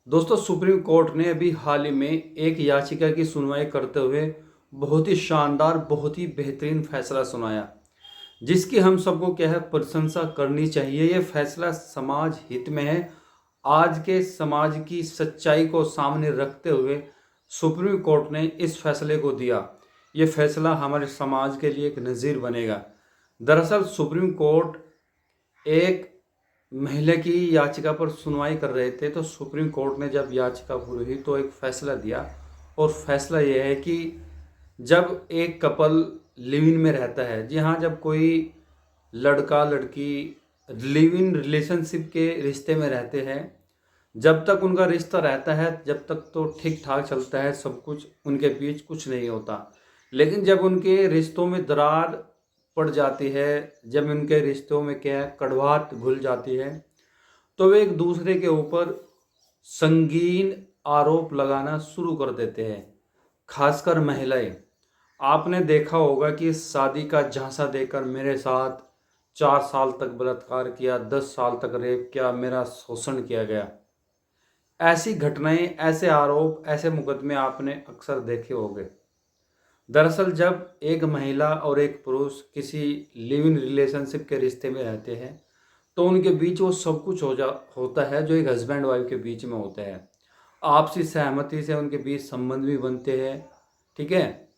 दोस्तों, supreme court ने अभी हाल ही में एक याचिका की सुनवाई करते हुए बहुत ही शानदार, बहुत ही बेहतरीन फैसला सुनाया, जिसकी हम सबको क्या है प्रशंसा करनी चाहिए। ये फैसला समाज हित में है। आज के समाज की सच्चाई को सामने रखते हुए सुप्रीम कोर्ट ने इस फैसले को दिया। ये फैसला हमारे समाज के लिए एक नज़ीर बनेगा। दरअसल सुप्रीम कोर्ट एक महिला की याचिका पर सुनवाई कर रहे थे, तो सुप्रीम कोर्ट ने जब याचिका पूरी हुई तो एक फैसला दिया। और फैसला यह है कि जब एक कपल लिव इन में रहता है, जी हाँ, जब कोई लड़का लड़की लिव इन रिलेशनशिप के रिश्ते में रहते हैं, जब तक उनका रिश्ता रहता है जब तक तो ठीक ठाक चलता है, सब कुछ उनके बीच कुछ नहीं होता। लेकिन जब उनके रिश्तों में दरार पड़ जाती है, जब उनके रिश्तों में क्या है कड़वाहट घुल जाती है, तो वे एक दूसरे के ऊपर संगीन आरोप लगाना शुरू कर देते हैं। खासकर महिलाएं। आपने देखा होगा कि शादी का झांसा देकर मेरे साथ 4 साल तक बलात्कार किया, 10 साल तक रेप किया, मेरा शोषण किया गया। ऐसी घटनाएं, ऐसे आरोप, ऐसे मुकदमे आपने अक्सर देखे होंगे। दरअसल जब एक महिला और एक पुरुष किसी लिव इन रिलेशनशिप के रिश्ते में रहते हैं, तो उनके बीच वो सब कुछ होता है जो एक हस्बैंड वाइफ के बीच में होता है। आपसी सहमति से उनके बीच संबंध भी बनते हैं। ठीक है,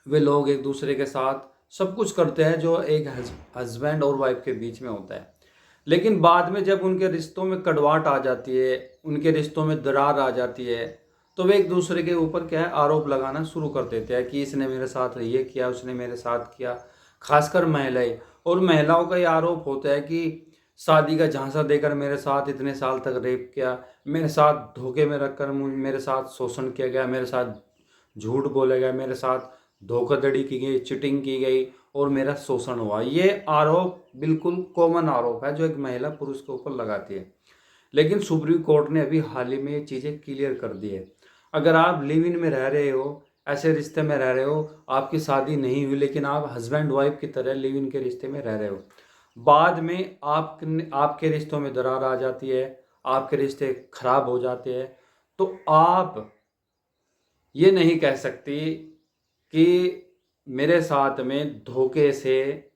वे लोग एक दूसरे के साथ सब कुछ करते हैं जो एक हस्बैंड और वाइफ के बीच में होता है। लेकिन बाद में जब उनके रिश्तों में कड़वाहट आ जाती है, उनके रिश्तों में दरार आ जाती है, तो वे एक दूसरे के ऊपर क्या है आरोप लगाना शुरू कर देते हैं कि इसने मेरे साथ ये किया, उसने मेरे साथ किया। खासकर महिलाएं। और महिलाओं का ये आरोप होता है कि शादी का झांसा देकर मेरे साथ इतने साल तक रेप किया, मेरे साथ धोखे में रखकर मेरे साथ शोषण किया गया, मेरे साथ झूठ बोला गया, मेरे साथ धोखाधड़ी की गई, चिटिंग की गई और मेरा शोषण हुआ। ये आरोप बिल्कुल कॉमन आरोप है जो एक महिला पुरुष के ऊपर लगाती है। लेकिन सुप्रीम कोर्ट ने अभी हाल ही में ये चीज़ें क्लियर कर दी है। अगर आप लिव इन में रह रहे हो, ऐसे रिश्ते में रह रहे हो, आपकी शादी नहीं हुई लेकिन आप हस्बैंड वाइफ की तरह लिव इन के रिश्ते में रह रहे हो, बाद में आपके रिश्तों में दरार आ जाती है, आपके रिश्ते खराब हो जाते हैं, तो आप ये नहीं कह सकती कि मेरे साथ में धोखे से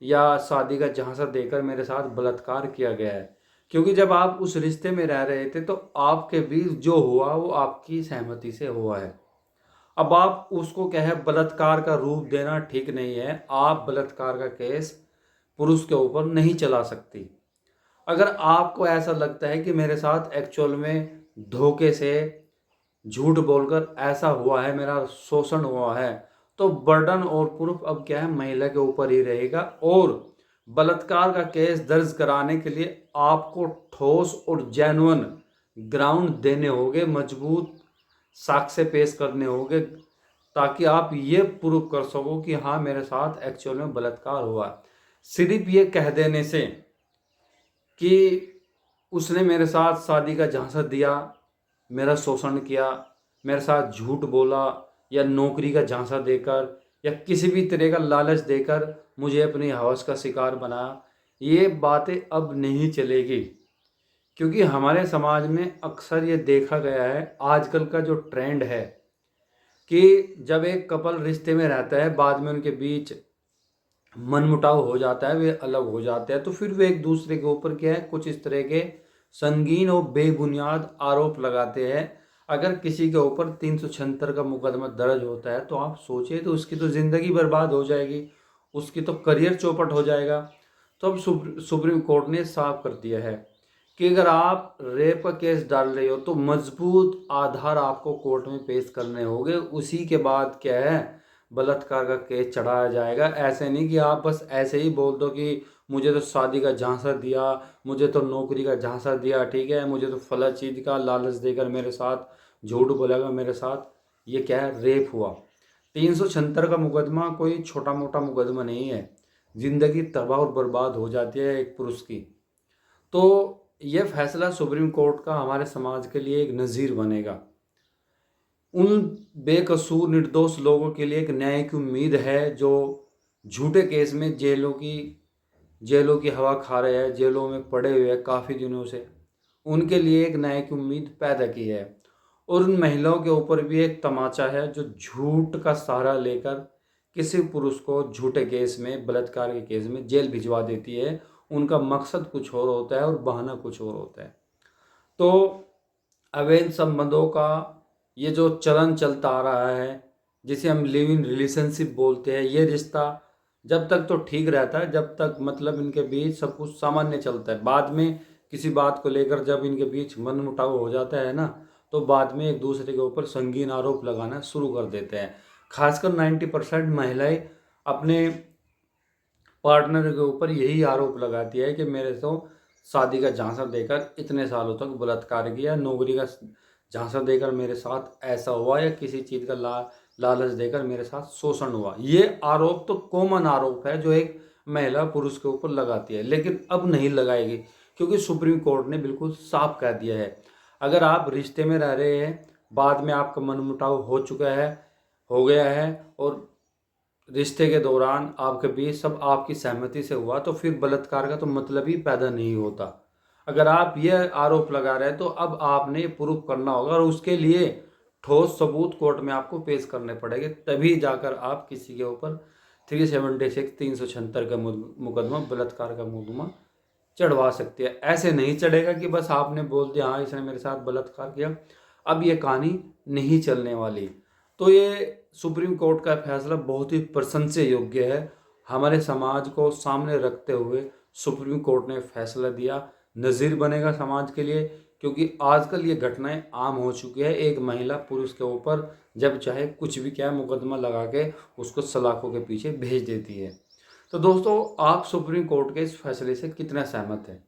या शादी का झांसा देकर मेरे साथ बलात्कार किया गया है। क्योंकि जब आप उस रिश्ते में रह रहे थे तो आपके बीच जो हुआ वो आपकी सहमति से हुआ है। अब आप उसको क्या है बलात्कार का रूप देना ठीक नहीं है। आप बलात्कार का केस पुरुष के ऊपर नहीं चला सकती। अगर आपको ऐसा लगता है कि मेरे साथ एक्चुअल में धोखे से, झूठ बोलकर ऐसा हुआ है, मेरा शोषण हुआ है, तो बर्डन और प्रूफ अब क्या है महिला के ऊपर ही रहेगा। और बलात्कार का केस दर्ज कराने के लिए आपको ठोस और जेन्युइन ग्राउंड देने होंगे, मजबूत साक्ष्य पेश करने होंगे, ताकि आप ये प्रूव कर सको कि हाँ मेरे साथ एक्चुअल में बलात्कार हुआ। सिर्फ ये कह देने से कि उसने मेरे साथ शादी का झांसा दिया, मेरा शोषण किया, मेरे साथ झूठ बोला, या नौकरी का झांसा देकर या किसी भी तरह का लालच देकर मुझे अपनी हवस का शिकार बनाया, ये बातें अब नहीं चलेगी। क्योंकि हमारे समाज में अक्सर ये देखा गया है, आजकल का जो ट्रेंड है कि जब एक कपल रिश्ते में रहता है, बाद में उनके बीच मनमुटाव हो जाता है, वे अलग हो जाते हैं, तो फिर वे एक दूसरे के ऊपर क्या है कुछ इस तरह के संगीन और बेबुनियाद आरोप लगाते हैं। अगर किसी के ऊपर 376 का मुकदमा दर्ज होता है तो आप सोचिए, तो उसकी तो ज़िंदगी बर्बाद हो जाएगी, उसकी तो करियर चौपट हो जाएगा। तो अब सुप्रीम कोर्ट ने साफ कर दिया है कि अगर आप रेप का केस डाल रहे हो तो मजबूत आधार आपको कोर्ट में पेश करने होंगे, उसी के बाद क्या है बलात्कार का केस चढ़ाया जाएगा। ऐसे नहीं कि आप बस ऐसे ही बोल दो कि मुझे तो शादी का झांसा दिया, मुझे तो नौकरी का झांसा दिया, ठीक है, मुझे तो फला चीज़ का लालच देकर मेरे साथ झूठ बोलेगा, मेरे साथ ये क्या है रेप हुआ। 376 का मुकदमा कोई छोटा मोटा मुकदमा नहीं है। ज़िंदगी तबाह और बर्बाद हो जाती है एक पुरुष की। तो यह फैसला सुप्रीम कोर्ट का हमारे समाज के लिए एक नज़ीर बनेगा। उन बेकसूर निर्दोष लोगों के लिए एक न्याय की उम्मीद है जो झूठे केस में जेलों की हवा खा रहे हैं, जेलों में पड़े हुए हैं काफ़ी दिनों से। उनके लिए एक नए की उम्मीद पैदा की है। और उन महिलाओं के ऊपर भी एक तमाचा है जो झूठ का सहारा लेकर किसी पुरुष को झूठे केस में, बलात्कार के केस में जेल भिजवा देती है। उनका मकसद कुछ और होता है और बहाना कुछ और होता है। तो अवैध संबंधों का ये जो चलन चलता आ रहा है, जिसे हम लिव इन रिलेशनशिप बोलते हैं, ये रिश्ता जब तक तो ठीक रहता है, जब तक मतलब इनके बीच सब कुछ सामान्य चलता है। बाद में किसी बात को लेकर जब इनके बीच मनमुटाव हो जाता है ना, तो बाद में एक दूसरे के ऊपर संगीन आरोप लगाना शुरू कर देते हैं। खासकर 90% महिलाएं अपने पार्टनर के ऊपर यही आरोप लगाती है कि मेरे तो शादी का झांसा देकर इतने सालों तक बलात्कार किया, नौकरी का झांसा देकर मेरे साथ ऐसा हुआ, या किसी चीज़ का लालच देकर मेरे साथ शोषण हुआ। ये आरोप तो कॉमन आरोप है जो एक महिला पुरुष के ऊपर लगाती है, लेकिन अब नहीं लगाएगी, क्योंकि सुप्रीम कोर्ट ने बिल्कुल साफ कह दिया है, अगर आप रिश्ते में रह रहे हैं, बाद में आपका मनमुटाव हो गया है और रिश्ते के दौरान आपके बीच सब आपकी सहमति से हुआ, तो फिर बलात्कार का तो मतलब ही पैदा नहीं होता। अगर आप ये आरोप लगा रहे हैं तो अब आपने प्रूफ करना होगा, और उसके लिए ठोस सबूत कोर्ट में आपको पेश करने पड़ेंगे, तभी जाकर आप किसी के ऊपर 376 376 का मुकदमा, बलात्कार का मुकदमा चढ़वा सकते हैं। ऐसे नहीं चढ़ेगा कि बस आपने बोल दिया हाँ इसने मेरे साथ बलात्कार किया, अब ये कहानी नहीं चलने वाली। तो ये सुप्रीम कोर्ट का फैसला बहुत ही प्रशंसनीय योग्य है। हमारे समाज को सामने रखते हुए सुप्रीम कोर्ट ने फैसला दिया, नज़ीर बनेगा समाज के लिए, क्योंकि आजकल ये घटनाएं आम हो चुकी है। एक महिला पुरुष के ऊपर जब चाहे कुछ भी क्या मुकदमा लगा के उसको सलाखों के पीछे भेज देती है। तो दोस्तों, आप सुप्रीम कोर्ट के इस फैसले से कितना सहमत हैं?